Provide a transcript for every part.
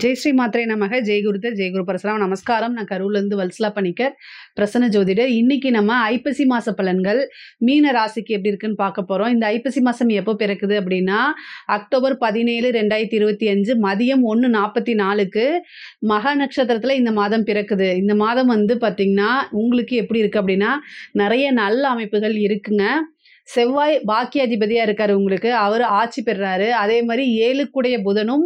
ஜெய் ஸ்ரீ மாத்ரே நமக. ஜெய் குருதர், ஜெய் குரு பரசுராம். நமஸ்காரம். நான் கரூர்லேருந்து வல்சலா பணிக்கர், பிரசன்ன ஜோதிடர். இன்னைக்கு நம்ம ஐப்பசி மாச பலன்கள் மீன ராசிக்கு எப்படி இருக்குன்னு பார்க்க போறோம். இந்த ஐப்பசி மாசம் எப்போ பிறக்குது அப்படின்னா அக்டோபர் 17, 2025 மதியம் 1:44க்கு மகா நட்சத்திரத்தில் இந்த மாதம் பிறக்குது. இந்த மாதம் வந்து பார்த்திங்கன்னா உங்களுக்கு எப்படி இருக்குது அப்படின்னா நிறைய நல்ல அமைப்புகள் இருக்குங்க. செவ்வாய் பாக்கியாதிபதியாக இருக்கார் உங்களுக்கு, அவர் ஆட்சி பெறுறாரு. அதே மாதிரி 7க்குடைய புதனும்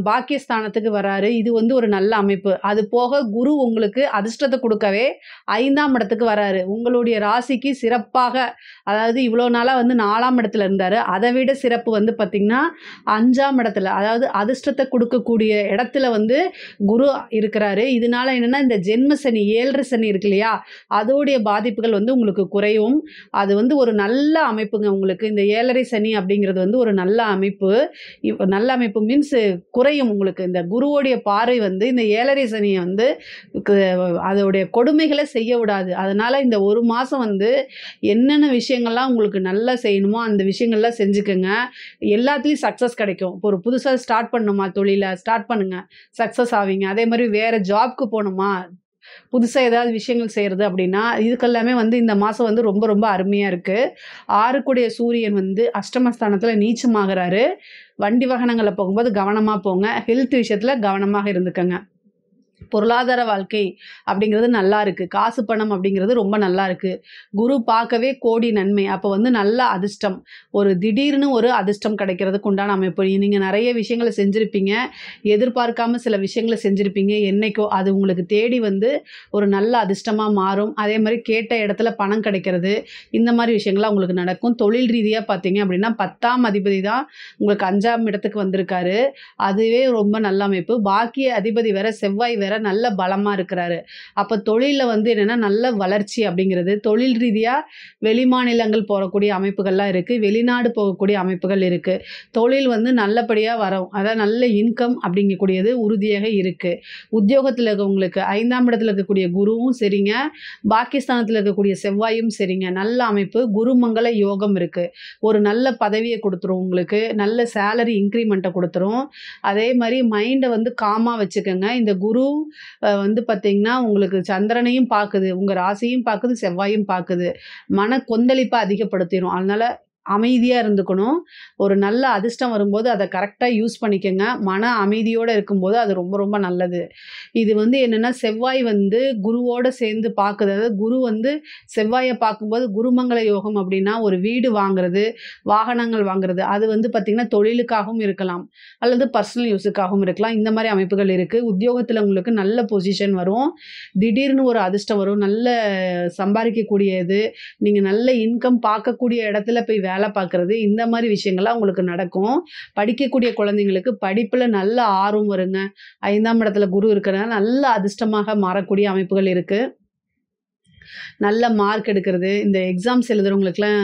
பாக்கியஸ்தானத்துக்கு வராரு. இது வந்து ஒரு நல்ல அமைப்பு. அது போக குரு உங்களுக்கு அதிர்ஷ்டத்தை கொடுக்கவே 5ஆம் இடத்துக்கு வராரு. உங்களுடைய ராசிக்கு சிறப்பாக, அதாவது இவ்வளோ நாளாக வந்து 4ஆம் இடத்துல இருந்தார், அதை விட சிறப்பு வந்து பார்த்திங்கன்னா 5ஆம் இடத்துல, அதாவது அதிர்ஷ்டத்தை கொடுக்கக்கூடிய இடத்துல வந்து குரு இருக்கிறாரு. இதனால என்னென்னா இந்த ஜென்ம சனி 7.5 சனி இருக்கு இல்லையா, அதோடைய பாதிப்புகள் வந்து உங்களுக்கு குறையும். அது வந்து ஒரு நல்ல அமைப்புங்க. உங்களுக்கு இந்த 7.5 சனி அப்படிங்கிறது வந்து ஒரு நல்ல அமைப்பு. நல்ல அமைப்பு மீன்ஸ் குறையும். உங்களுக்கு இந்த குருவோடைய பார்வை வந்து இந்த 7.5 சனியை வந்து அதோடைய கொடுமைகளை செய்ய விடாது. அதனால் இந்த ஒரு மாதம் வந்து என்னென்ன விஷயங்கள்லாம் உங்களுக்கு நல்லா செய்யணுமோ அந்த விஷயங்கள்லாம் செஞ்சுக்கோங்க. எல்லாத்துலேயும் சக்ஸஸ் கிடைக்கும். இப்போ ஒரு புதுசாக ஸ்டார்ட் பண்ணணுமா தொழிலை, ஸ்டார்ட் பண்ணுங்கள், சக்ஸஸ் ஆவீங்க. அதே மாதிரி வேறு ஜாப்க்கு போகணுமா, புதுசாக ஏதாவது விஷயங்கள் செய்கிறது அப்படின்னா இதுக்கெல்லாமே வந்து இந்த மாதம் வந்து ரொம்ப ரொம்ப அருமையாக இருக்குது. 6க்குடைய சூரியன் வந்து அஷ்டமஸ்தானத்தில் நீச்சமாகறாரு. வண்டி வாகனங்களை போகும்போது கவனமாக போங்க. ஹெல்த் விஷயத்தில் கவனமாக இருந்துக்கங்க. பொருளாதார வாழ்க்கை அப்படிங்கிறது நல்லா இருக்குது. காசு பணம் அப்படிங்கிறது ரொம்ப நல்லா இருக்குது. குரு பார்க்கவே கோடி நன்மை. அப்போ வந்து நல்ல அதிர்ஷ்டம், ஒரு திடீர்னு ஒரு அதிர்ஷ்டம் கிடைக்கிறதுக்கு உண்டான அமைப்பு. நீங்கள் நிறைய விஷயங்களை செஞ்சுருப்பீங்க, எதிர்பார்க்காம சில விஷயங்களை செஞ்சுருப்பீங்க. என்னைக்கோ அது உங்களுக்கு தேடி வந்து ஒரு நல்ல அதிர்ஷ்டமாக மாறும். அதே மாதிரி கேட்ட இடத்துல பணம் கிடைக்கிறது, இந்த மாதிரி விஷயங்கள்லாம் உங்களுக்கு நடக்கும். தொழில் ரீதியாக பார்த்தீங்க அப்படின்னா 10ஆம் அதிபதி தான் உங்களுக்கு 5ஆம் இடத்துக்கு வந்திருக்காரு. அதுவே ரொம்ப நல்ல அமைப்பு. பாக்கிய அதிபதி வேற செவ்வாய் வேற நல்ல பலமா இருக்கிறாரு. அப்ப தொழில்ல வந்து என்னன்னா நல்ல வளர்ச்சி அப்படிங்கிறது, தொழில் ரீதியா வெளிமாநிலங்கள் போகக்கூடிய அமைப்புகள்லாம் இருக்கு, வெளிநாடு போகக்கூடிய அமைப்புகள் இருக்கு. தொழில் வந்து நல்லபடியா வரும், அதாவது நல்ல இன்கம் அப்படிங்கக்கூடியது உறுதியாக இருக்கு. உத்தியோகத்தில் இருக்கவங்களுக்கு 5ஆம் இடத்துல இருக்கக்கூடிய குருவும் சரிங்க, பாகிஸ்தானத்தில் இருக்கக்கூடிய செவ்வாயும் சரிங்க, நல்ல அமைப்பு. குருமங்கள யோகம் இருக்கு. ஒரு நல்ல பதவியை கொடுத்துரும், உங்களுக்கு நல்ல சேலரி இன்க்ரிமெண்ட்டை கொடுத்துரும். அதே மாதிரி மைண்டை வந்து காமா வச்சுக்கோங்க. இந்த குரு வந்து பார்த்திங்கன்னா உங்களுக்கு சந்திரனையும் பார்க்குது, உங்கள் ராசியும் பார்க்குது, செவ்வாயும் பார்க்குது. மன கொந்தளிப்பை அதிகப்படுத்திடும். அதனால் அமைதியாக இருந்துக்கணும். ஒரு நல்ல அதிர்ஷ்டம் வரும்போது அதை கரெக்டாக யூஸ் பண்ணிக்கோங்க. மன அமைதியோடு இருக்கும்போது அது ரொம்ப ரொம்ப நல்லது. இது வந்து என்னென்னா செவ்வாய் வந்து குருவோடு சேர்ந்து பார்க்குது. அதாவது குரு வந்து செவ்வாயை பார்க்கும்போது குருமங்கள யோகம் அப்படின்னா ஒரு வீடு வாங்குறது, வாகனங்கள் வாங்குறது, அது வந்து பார்த்திங்கன்னா தொழிலுக்காகவும் இருக்கலாம் அல்லது பர்சனல் யூஸுக்காகவும் இருக்கலாம். இந்த மாதிரி அமைப்புகள் இருக்குது. உத்தியோகத்தில் உங்களுக்கு நல்ல பொசிஷன் வரும், திடீர்னு ஒரு அதிர்ஷ்டம் வரும், நல்ல சம்பாதிக்கக்கூடியது, நீங்கள் நல்ல இன்கம் பார்க்கக்கூடிய இடத்துல போய் வேலை பார்க்குறது, இந்த மாதிரி விஷயங்கள்லாம் உங்களுக்கு நடக்கும். படிக்கக்கூடிய குழந்தைங்களுக்கு படிப்பில் நல்ல ஆர்வம் வருங்க. 5ஆம் இடத்துல குரு இருக்கிறனால நல்ல அதிர்ஷ்டமாக மாறக்கூடிய அமைப்புகள் இருக்குது. நல்ல மார்க் எடுக்கிறது, இந்த எக்ஸாம்ஸ் எழுதுகிறவங்களுக்குலாம்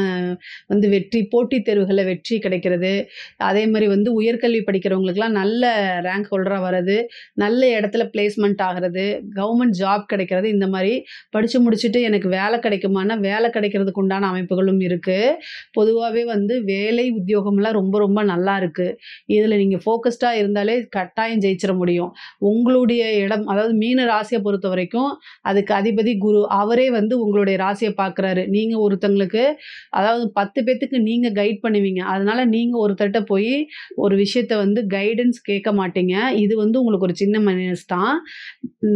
வந்து வெற்றி, போட்டித் தேர்வுகளில் வெற்றி கிடைக்கிறது. அதே மாதிரி வந்து உயர்கல்வி படிக்கிறவங்களுக்குலாம் நல்ல ரேங்க் ஹோல்டராக வர்றது, நல்ல இடத்துல பிளேஸ்மெண்ட் ஆகிறது, கவர்மெண்ட் ஜாப் கிடைக்கிறது. இந்த மாதிரி படித்து முடிச்சுட்டு எனக்கு வேலை கிடைக்குமானா வேலை கிடைக்கிறதுக்கு உண்டான அமைப்புகளும் இருக்குது. பொதுவாகவே வந்து வேலை உத்தியோகம்லாம் ரொம்ப ரொம்ப நல்லா இருக்குது. இதில் நீங்கள் ஃபோக்கஸ்டாக இருந்தாலே கட்டாயம் ஜெயிச்சிட முடியும். உங்களுடைய இடம், அதாவது மீன ராசியை பொறுத்த வரைக்கும் அதுக்கு அதிபதி குரு, அவரே வந்து உங்களுடைய ராசியை பார்க்குறாரு. நீங்கள் ஒருத்தங்களுக்கு, அதாவது 10 பேத்துக்கு நீங்கள் கைட் பண்ணுவீங்க. அதனால் நீங்கள் ஒருத்தர்கிட்ட போய் ஒரு விஷயத்தை வந்து கைடன்ஸ் கேட்க மாட்டீங்க. இது வந்து உங்களுக்கு ஒரு சின்ன மைனஸ் தான்.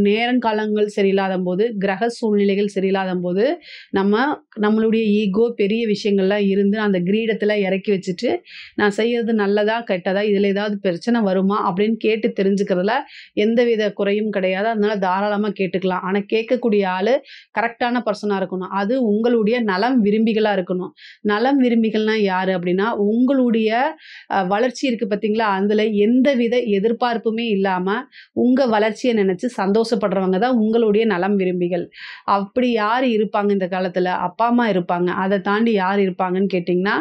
நேரங்காலங்கள் சரியில்லாத போது, கிரக சூழ்நிலைகள் சரியில்லாத போது நம்மளுடைய ஈகோ பெரிய விஷயங்கள்லாம் இருந்து அந்த கிரீடத்தில் இறக்கி வச்சுட்டு நான் செய்கிறது நல்லதா கெட்டதா, இதில் ஏதாவது பிரச்சனை வருமா அப்படின்னு கேட்டு தெரிஞ்சுக்கிறதுல எந்தவித குறையும் கிடையாது. அதனால் தாராளமாக கேட்டுக்கலாம். ஆனால் கேட்கக்கூடிய ஆள் கரெக்டான பர்சனாக இருக்கணும். அது உங்களுடைய நலம் விரும்பிகளாக இருக்கணும். நலம் விரும்பிகள்னால் யார் அப்படின்னா உங்களுடைய வளர்ச்சி இருக்குது பார்த்தீங்களா, அதில் எந்தவித எதிர்பார்ப்புமே இல்லாமல் உங்கள் வளர்ச்சியை நினச்சி சந்தோஷப்படுறவங்க தான் உங்களுடைய நலம் விரும்பிகள். அப்படி யார் இருப்பாங்க இந்த காலத்தில்? அப்பா அம்மா இருப்பாங்க. அதை தாண்டி யார் இருப்பாங்கன்னு கேட்டிங்கன்னா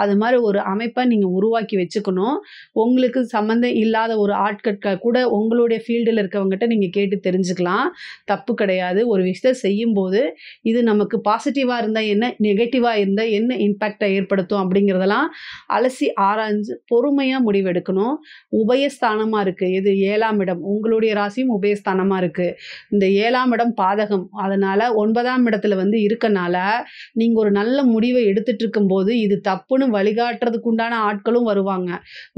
அது மாதிரி ஒரு அமைப்பை நீங்கள் உருவாக்கி வச்சுக்கணும். உங்களுக்கு சம்மந்தம் இல்லாத ஒரு ஆட்கள் கூட உங்களுடைய ஃபீல்டில் இருக்கவங்ககிட்ட நீங்கள் கேட்டு தெரிஞ்சுக்கலாம், தப்பு கிடையாது. ஒரு விஷயத்தை செய்யும்போது இது நமக்கு பாசிட்டிவா இருந்தா என்ன, நெகட்டிவா இருந்தா என்ன இம்பாக்ட்ட ஏற்படுத்தும் அப்படிங்கிறதெல்லாம் அலசி ஆராய்ஞ்சு பொறுமையா முடிவெடுக்கணும். உபயஸ்தானமா இருக்கு. எது 7ஆம் இடம். உங்களுடைய ராசியும் உபயஸ்தானமா இருக்கு. இந்த 7ஆம் இடம் பாதகம். அதனால 9ஆம் இடத்துல வந்து இருக்கனால, நீங்க ஒரு நல்ல முடிவ எடுத்துட்டு இருக்கும்போது, இது தப்புன்னு வழிகாட்டுறதுக்கு உண்டான ஆட்களும் வருவாங்க.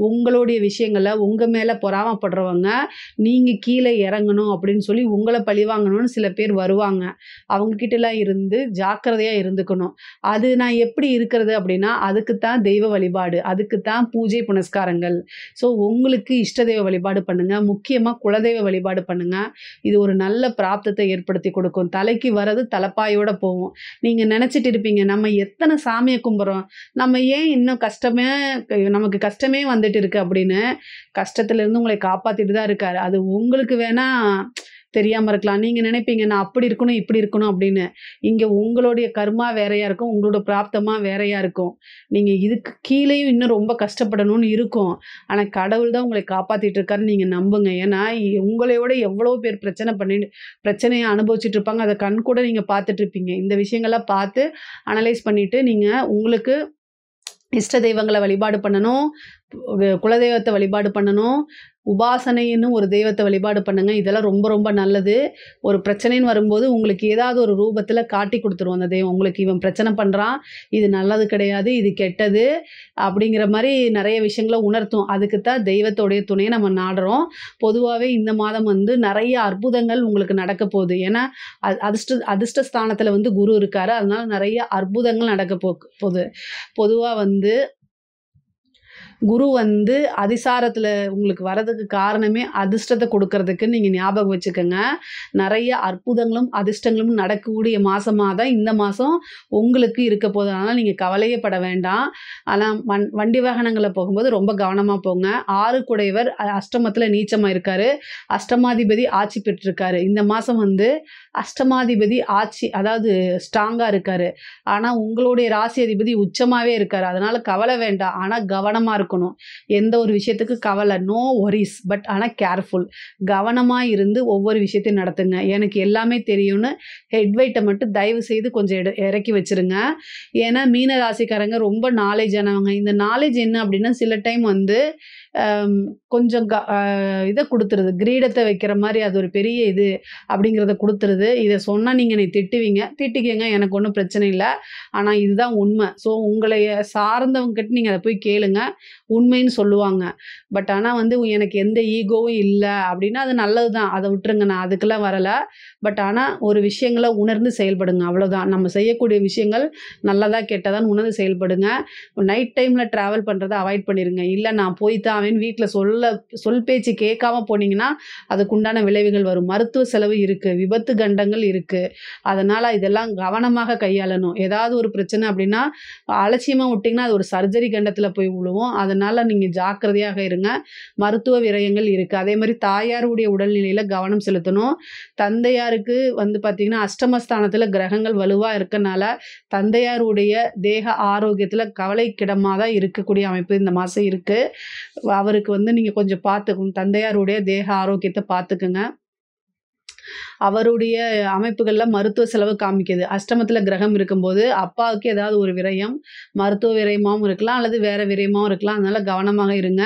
உங்களுடைய விஷயங்கள உங்க மேல பொறாமப்படுறவங்க, நீங்க கீழ இறங்கணும் அப்படின்னு சொல்லி உங்கள பழிவாங்கணும்னு சில பேர் வருவாங்க. அவங்க கிட்டலாம் இருந்து ஜாக்கிரதையா இருந்துக்கணும். அது நான் எப்படி இருக்கிறது அப்படின்னா, அதுக்கு தான் தெய்வ வழிபாடு, அதுக்கு தான் பூஜை புனஸ்காரங்கள். ஸோ உங்களுக்கு இஷ்ட தெய்வ வழிபாடு பண்ணுங்க. முக்கியமா குலதெய்வ வழிபாடு பண்ணுங்க. இது ஒரு நல்ல பிராப்தத்தை ஏற்படுத்தி கொடுக்கும். தலைக்கு வரது தலப்பாயோட போகும். நீங்க நினைச்சிட்டு இருப்பீங்க, நம்ம எத்தன சாமிய கும்பிடுறோம், நம்ம ஏன் இன்னும் நமக்கு கஷ்டமே வந்துட்டு இருக்கு அப்படின்னு. கஷ்டத்திலிருந்து உங்களை காப்பாத்திட்டு தான் இருக்காரு. அது உங்களுக்கு வேணா தெரியாம இருக்கலாம். நீங்க நினைப்பீங்க, நான் அப்படி இருக்கணும், இப்படி இருக்கணும் அப்படின்னு. இங்க உங்களுடைய கர்மா வேறையா இருக்கும். உங்களோட பிராப்தமா வேறையா இருக்கும். நீங்க இதுக்கு கீழயும் இன்னும் ரொம்ப கஷ்டப்படணும்னு இருக்கும். ஆனா கடவுள் தான் உங்களை காப்பாத்திட்டு இருக்காருன்னு நீங்க நம்புங்க. ஏன்னா, உங்களையோட எவ்வளோ பேர் பிரச்சனைய அனுபவிச்சுட்டு இருப்பாங்க. அத கண்கூட நீங்க பார்த்துட்டு இருப்பீங்க. இந்த விஷயங்கள்லாம் பார்த்து அனலைஸ் பண்ணிட்டு, நீங்க உங்களுக்கு இஷ்ட தெய்வங்கள வழிபாடு பண்ணணும். குலதெய்வத்த வழிபாடு பண்ணணும். உபாசனைன்னு ஒரு தெய்வத்த வழிபாடு பண்ணுங்க. இதெல்லாம் ரொம்ப ரொம்ப நல்லது. ஒரு பிரச்சனைன்னு வரும்போது உங்களுக்கு ஏதாவது ஒரு ரூபத்துல காட்டிக் குடுத்துரும் அந்த தெய்வம். உங்களுக்கு இவன் பிரச்சனை பண்றான், இது நல்லது கிடையாது, இது கெட்டது அப்படிங்கிற மாரி நெறைய விஷயங்கள உணர்த்தும். அதுக்கு தான் தெய்வத்தோடைய துணைய நம்ம நாடுறோம். பொதுவாவே இந்த மாதம் வந்து நெறைய அற்புதங்கள் உங்களுக்கு நடக்கப் போகுது. ஏன்னா, அதிர்ஷ்ட ஸ்தானத்துல வந்து குரு இருக்காரு. அதனால நெறைய அற்புதங்கள் நடக்க போகுது. பொதுவா வந்து குரு வந்து அதிசாரத்துல உங்களுக்கு வரதுக்கு காரணமே அதிர்ஷ்டத்த குடுக்கறதுக்குன்னு நீங்க ஞாபகம் வச்சுக்கங்க. நெறைய அற்புதங்களும், அதிர்ஷ்டங்களும் நடக்கக்கூடிய மாசமா தான் இந்த மாசம் உங்களுக்கு இருக்க போது. அதனால நீங்க கவலையே பட வேண்டாம். ஆனா வண்டி வாகனங்கள்ல போகும்போது ரொம்ப கவனமா போங்க. 6 குடையவர் அஷ்டமத்துல நீச்சமா இருக்காரு. அஷ்டமாதிபதி ஆட்சி பெற்றிருக்காரு. இந்த மாசம் வந்து அஷ்டமாதிபதி ஆட்சி, அதாவது ஸ்ட்ராங்கா இருக்காரு. ஆனா உங்களுடைய ராசி அதிபதி உச்சமாவே இருக்காரு. அதனால கவலை வேண்டாம். ஆனா கவனமா இருக்கணும். எந்த ஒரு விஷயத்துக்கு கவலை, நோ வொரீஸ். பட் ஆனா கேர்ஃபுல். கவனமா இருந்து ஒவ்வொரு விஷயத்தையும் நடத்துங்க. எனக்கு எல்லாமே தெரியும்னு ஹெட் வெயிட்ட மட்டும் தயவு செய்து கொஞ்சம் இறக்கி வச்சுருங்க. ஏன்னா மீன ராசிக்காரங்க ரொம்ப நாலேஜ் ஆனவங்க. இந்த நாலேஜ் என்ன அப்படின்னா, சில டைம் வந்து கொஞ்சம் இத குடுத்துருது. கிரீடத்த வைக்கிற மாரி அது ஒரு பெரிய இது அப்படிங்கிறத குடுத்துருது. இத சொன்னா நீங்க என்னைய திட்டுவீங்க. திட்டிக்கங்க, எனக்கு ஒண்ணும் பிரச்சனை இல்ல. ஆனா இதுதான் உண்மை. ஸோ உங்களைய சார்ந்தவங்க கிட்ட நீங்க அத போய் கேளுங்க. உண்மைன்னு சொல்லுவாங்க. பட் ஆனா வந்து எனக்கு எந்த ஈகோவும் இல்ல அப்படின்னா, அது நல்லது தான். அத விட்டுருங்க. நான் அதுக்கெல்லாம் வரல. பட் ஆனா ஒரு விஷயங்கள உணர்ந்து செயல்படுங்க. அவ்வளோதான். நம்ம செய்யக்கூடிய விஷயங்கள் நல்லதா, கெட்டதான்னு உணர்ந்து செயல்படுங்க. நைட் டைம்ல டிராவல் பண்றத அவாய்ட் பண்ணிருங்க. இல்ல நான் போய் தான் ஆவேன்னு வீட்ல சொல் பேச்சு கேட்காம போனீங்கன்னா, அதுக்குண்டான விளைவுகள் வரும். மருத்துவ செலவு இருக்கு. விபத்து கண்டங்கள் இருக்கு. அதனால இதெல்லாம் கவனமாக கையாளணும். ஏதாவது ஒரு பிரச்சனை அப்படின்னா, அலட்சியமா விட்டீங்கன்னா, அது ஒரு சர்ஜரி கண்டத்துல போய் விழுவும். அதனால நீங்க ஜாக்கிரதையாக இருங்க. மருத்துவ விரயங்கள் இருக்கு. அதே மாரி தாயாருடைய உடல்நிலையில கவனம் செலுத்தணும். தந்தையாருக்கு வந்து பார்த்தீங்கன்னா, அஷ்டமஸ்தானத்துல கிரகங்கள் வலுவா இருக்கனால, தந்தையாருடைய தேக ஆரோக்கியத்துல கவலைக்கிடமா தான் இருக்கக்கூடிய அமைப்பு இந்த மாசம் இருக்கு. அவருக்கு வந்து நீங்க கொஞ்சம் பார்த்துக்கணும். தந்தையாருடைய தேக ஆரோக்கியத்த பார்த்துக்கங்க. அவருடைய அமைப்புகள்ல மருத்துவ செலவு காமிக்குது. அஷ்டமத்துல கிரகம் இருக்கும்போது, அப்பாவுக்கு ஏதாவது ஒரு விரயம், மருத்துவ விரயமாவும் இருக்கலாம், அல்லது வேற விரயமாவும் இருக்கலாம். அதனால கவனமாக இருங்க.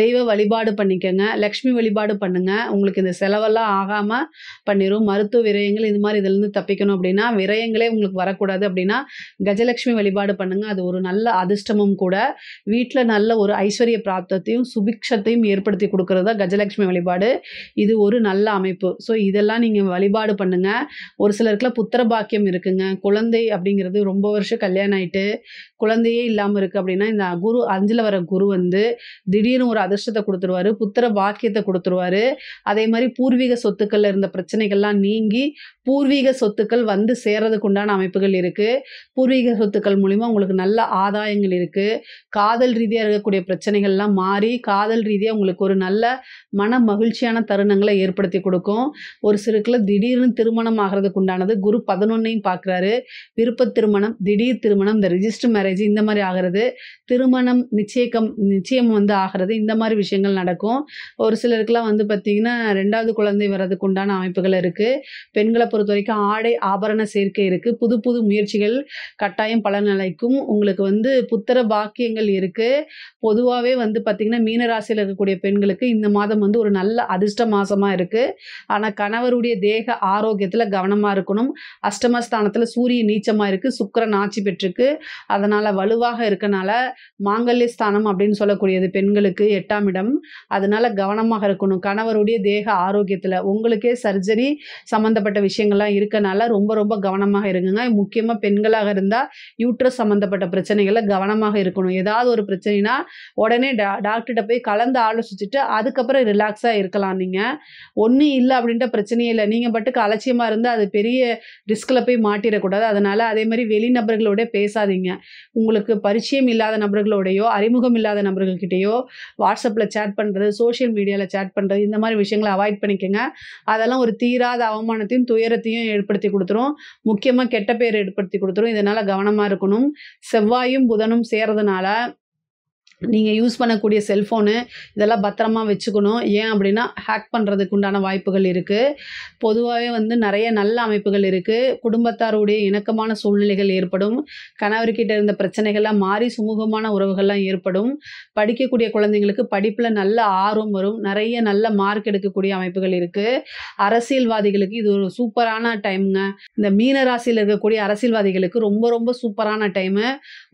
தெய்வ வழிபாடு பண்ணிக்கங்க. லக்ஷ்மி வழிபாடு பண்ணுங்க. உங்களுக்கு இந்த செலவெல்லாம் ஆகாம பண்ணிரும். மருத்துவ விரயங்கள் இது மாரி இதிலருந்து தப்பிக்கணும் அப்படின்னா, விரயங்களே உங்களுக்கு வரக்கூடாது அப்படின்னா, கஜலட்சுமி வழிபாடு பண்ணுங்க. அது ஒரு நல்ல அதிர்ஷ்டமும் கூட. வீட்ல நல்ல ஒரு ஐஸ்வர்ய பிராப்தத்தையும், சுபிக்ஷத்தையும் ஏற்படுத்தி குடுக்குறது தான் கஜலட்சுமி வழிபாடு. இது ஒரு நல்ல அமைப்பு. ஸோ இதெல்லாம் நீங்க வழிபாடு பண்ணுங்க. ஒரு சிலருக்குலாம் புத்திர பாக்கியம் இருக்குங்க. குழந்தை அப்படிங்கிறது ரொம்ப வருஷம் கல்யாணம் ஆயிட்டு, குழந்தையே இல்லாம இருக்கு அப்படின்னா, இந்த 5ல வர குரு வந்து திடீர்னு ஒரு அதிர்ஷ்டத்த குடுத்துருவாரு. புத்திர பாக்கியத்த குடுத்துருவாரு. அதே மாரி பூர்வீக சொத்துக்கள்ல இருந்த பிரச்சனைகள்லாம் நீங்கி, பூர்வீக சொத்துக்கள் வந்து சேர்றதுக்கு உண்டான அமைப்புகள் இருக்கு. பூர்வீக சொத்துக்கள் மூலியமா உங்களுக்கு நல்ல ஆதாயங்கள் இருக்கு. காதல் ரீதியா இருக்கக்கூடிய பிரச்சனைகள்லாம் மாறி, காதல் ரீதியா உங்களுக்கு ஒரு நல்ல மன மகிழ்ச்சியான தருணங்கள ஏற்படுத்தி குடுக்கும். ஒரு சிலருக்குலாம் திடீர்னு திருமணம் ஆகுறதுக்கு உண்டானது குரு 11யும் பார்க்குறாரு. விருப்ப திருமணம், திடீர் திருமணம், இந்த ரிஜிஸ்டர் மேரேஜ் மேரேஜ் இந்த மாதிரி ஆகிறது, திருமணம் நிச்சயம் வந்து ஆகிறது, இந்த மாதிரி விஷயங்கள் நடக்கும். ஒரு சிலருக்குலாம் வந்து பார்த்தீங்கன்னா 2வது குழந்தை வர்றதுக்கு உண்டான அமைப்புகள் இருக்குது. பெண்களை பொறுத்த வரைக்கும் ஆடை ஆபரண சேர்க்கை இருக்குது. புது புது முயற்சிகள் கட்டாயம் பலனளிக்கும். உங்களுக்கு வந்து புத்திர பாக்கியங்கள் இருக்குது. பொதுவாகவே வந்து பார்த்தீங்கன்னா மீனராசியில் இருக்கக்கூடிய பெண்களுக்கு இந்த மாதம் வந்து ஒரு நல்ல அதிர்ஷ்ட மாதமாக இருக்குது. ஆனால் கணவருடைய தேக ஆரோக்கியத்தில் கவனமாக இருக்கணும். அஷ்டமஸ்தானத்தில் சூரியன் நீச்சமாக இருக்குது, சுக்கிரன் ஆட்சி பெற்றிருக்கு. அதனால் வலுவாக இருக்கனால மாங்கல்ய ஸ்தானம் அப்படின்னு சொல்லக்கூடியது பெண்களுக்கு 8ஆம் இடம். அதனால கவனமாக இருக்கணும். கணவருடைய தேக ஆரோக்கியத்தில் உங்களுக்கே சர்ஜரி சம்மந்தப்பட்ட விஷயங்கள்லாம் இருக்கனால ரொம்ப ரொம்ப கவனமாக இருங்க. முக்கியமாக பெண்களாக இருந்தால் யூட்ரஸ் சம்மந்தப்பட்ட பிரச்சனைகளை கவனமாக இருக்கணும். ஏதாவது ஒரு பிரச்சனைனா உடனே டாக்டர்கிட்ட போய் கலந்து ஆலோசிச்சுட்டு அதுக்கப்புறம் ரிலாக்ஸாக இருக்கலாம். நீங்கள் ஒன்றும் இல்லை அப்படின்ட்டு பிரச்சனையே இல்லை, நீங்கள் பாட்டுக்கு அலட்சியமாக இருந்தால் அது பெரிய ரிஸ்கில் போய் மாட்டிடக்கூடாது. அதனால் அதே மாதிரி வெளிநபர்களோட பேசாதீங்க. உங்களுக்கு பரிச்சயம் இல்லாத நபர்களோடையோ அறிமுகம் இல்லாத நபர்கள்கிட்டயோ வாட்ஸ்அப்பில் சேட் பண்ணுறது, சோஷியல் மீடியாவில் சேட் பண்ணுறது, இந்த மாதிரி விஷயங்களை அவாய்ட் பண்ணிக்கோங்க. அதெல்லாம் ஒரு தீராத அவமானத்தையும் துயரத்தையும் ஏற்படுத்தி கொடுத்துரும். முக்கியமாக கெட்ட பேர் ஏற்படுத்தி கொடுத்துரும். இதனால் கவனமாக இருக்கணும். செவ்வாயும் புதனும் சேர்றதுனால நீங்கள் யூஸ் பண்ணக்கூடிய செல்ஃபோனு இதெல்லாம் பத்திரமா வச்சுக்கணும். ஏன் அப்படின்னா ஹேக் பண்ணுறதுக்கு உண்டான வாய்ப்புகள் இருக்குது. பொதுவாகவே வந்து நிறைய நல்ல அமைப்புகள் இருக்குது. குடும்பத்தாருடைய இணக்கமான சூழ்நிலைகள் ஏற்படும். கணவர்கிட்ட இருந்த பிரச்சனைகள்லாம் மாறி சுமூகமான உறவுகள்லாம் ஏற்படும். படிக்கக்கூடிய குழந்தைங்களுக்கு படிப்பில் நல்ல ஆர்வம் வரும். நிறைய நல்ல மார்க் எடுக்கக்கூடிய அமைப்புகள் இருக்குது. அரசியல்வாதிகளுக்கு இது ஒரு சூப்பரான டைமுங்க. இந்த மீன ராசியில் இருக்கக்கூடிய அரசியல்வாதிகளுக்கு ரொம்ப ரொம்ப சூப்பரான டைமு.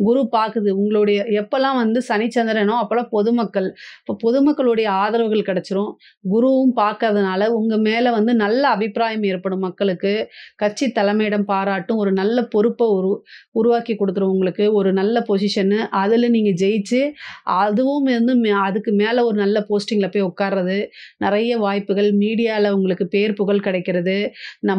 குரு பார்க்குது உங்களுடைய எப்போல்லாம் வந்து சனிச்சந்திரனோ அப்போல்லாம் பொதுமக்கள், இப்போ பொதுமக்களுடைய ஆதரவுகள் கிடைச்சிரும். குருவும் பார்க்கறதுனால உங்கள் மேலே வந்து நல்ல அபிப்பிராயம் ஏற்படும். மக்களுக்கு கட்சி தலைமையிடம் பாராட்டும். ஒரு நல்ல பொறுப்பை உருவாக்கி கொடுத்துரும். உங்களுக்கு ஒரு நல்ல பொசிஷனு, அதில் நீங்கள் ஜெயிச்சு அதுவும் வந்து அதுக்கு மேலே ஒரு நல்ல போஸ்டிங்கில் போய் உட்கார்றது, நிறைய வாய்ப்புகள். மீடியாவில் உங்களுக்கு பேர் புகழ் கிடைக்கிறது,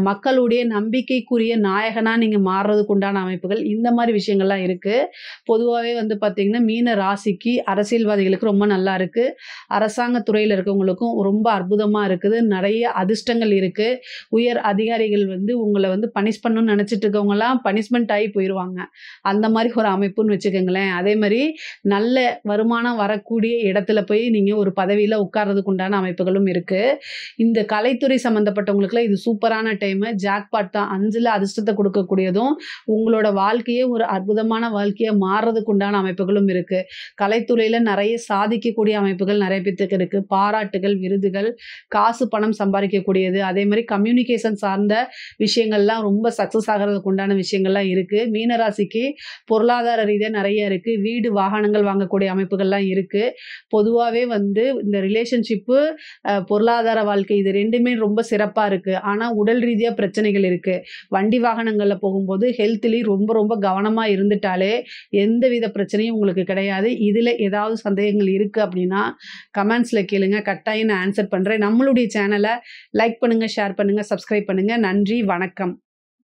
மக்களுடைய நம்பிக்கைக்குரிய நாயகனாக நீங்கள் மாறுறதுக்கு உண்டான அமைப்புகள், இந்த மாதிரி விஷயங்கள்லாம் இருக்குது. பொதுவாகவே வந்து பார்த்திங்கன்னா மீன ராசிக்கு அரசியல்வாதிகளுக்கு ரொம்ப நல்லா இருக்குது. அரசாங்க துறையில் இருக்கவங்களுக்கும் ரொம்ப அற்புதமாக இருக்குது. நிறைய அதிர்ஷ்டங்கள் இருக்குது. உயர் அதிகாரிகள் வந்து உங்களை வந்து பனிஷ் பண்ணணும்னு நினச்சிட்டு இருக்கவங்கலாம் பனிஷ்மெண்ட் ஆகி போயிடுவாங்க. அந்த மாதிரி ஒரு அமைப்புன்னு வச்சுக்கோங்களேன். அதே மாதிரி நல்ல வருமானம் வரக்கூடிய இடத்துல போய் நீங்கள் ஒரு பதவியில் உட்கார்றதுக்கு உண்டான அமைப்புகளும் இருக்குது. இந்த கலைத்துறை சம்மந்தப்பட்டவங்களுக்குலாம் இது சூப்பரான டைமு. ஜாக்பாட் தான். 5ல் அதிர்ஷ்டத்தை கொடுக்கக்கூடியதும் உங்களோட வாழ்க்கையே ஒரு அற்புதமான வாழ்க்கையாக மாறுறதுக்கு உண்டான அமைப்புகளும் இருக்குது. கலைத்துறையில் நிறைய சாதிக்கக்கூடிய அமைப்புகள் நிறைய பேத்துக்கு இருக்குது. பாராட்டுகள், விருதுகள், காசு பணம் சம்பாதிக்கக்கூடியது, அதே மாதிரி கம்யூனிகேஷன் சார்ந்த விஷயங்கள்லாம் ரொம்ப சக்ஸஸ் ஆகிறதுக்கு உண்டான விஷயங்கள்லாம் இருக்குது. மீனராசிக்கு பொருளாதார ரீதியாக நிறைய இருக்குது. வீடு வாகனங்கள் வாங்கக்கூடிய அமைப்புகள்லாம் இருக்குது. பொதுவாகவே வந்து இந்த ரிலேஷன்ஷிப்பு, பொருளாதார வாழ்க்கை, இது ரெண்டுமே ரொம்ப சிறப்பாக இருக்குது. ஆனால் உடல் ரீதியாக பிரச்சனைகள் இருக்குது. வண்டி வாகனங்களில் போகும்போது ஹெல்த்லேயும் ரொம்ப ரொம்ப கவனமாக இருந்துட்டாலே எந்தவித பிரச்சனையும் உங்களுக்கு கிடையாது. இதில் ஏதாவது சந்தேகங்கள் இருக்குது அப்படின்னா கமெண்ட்ஸில் கேளுங்க. கட்டாயம் நான் ஆன்சர் பண்ணுறேன். நம்மளுடைய சேனலை லைக் பண்ணுங்கள், ஷேர் பண்ணுங்கள், சப்ஸ்கிரைப் பண்ணுங்கள். நன்றி, வணக்கம்.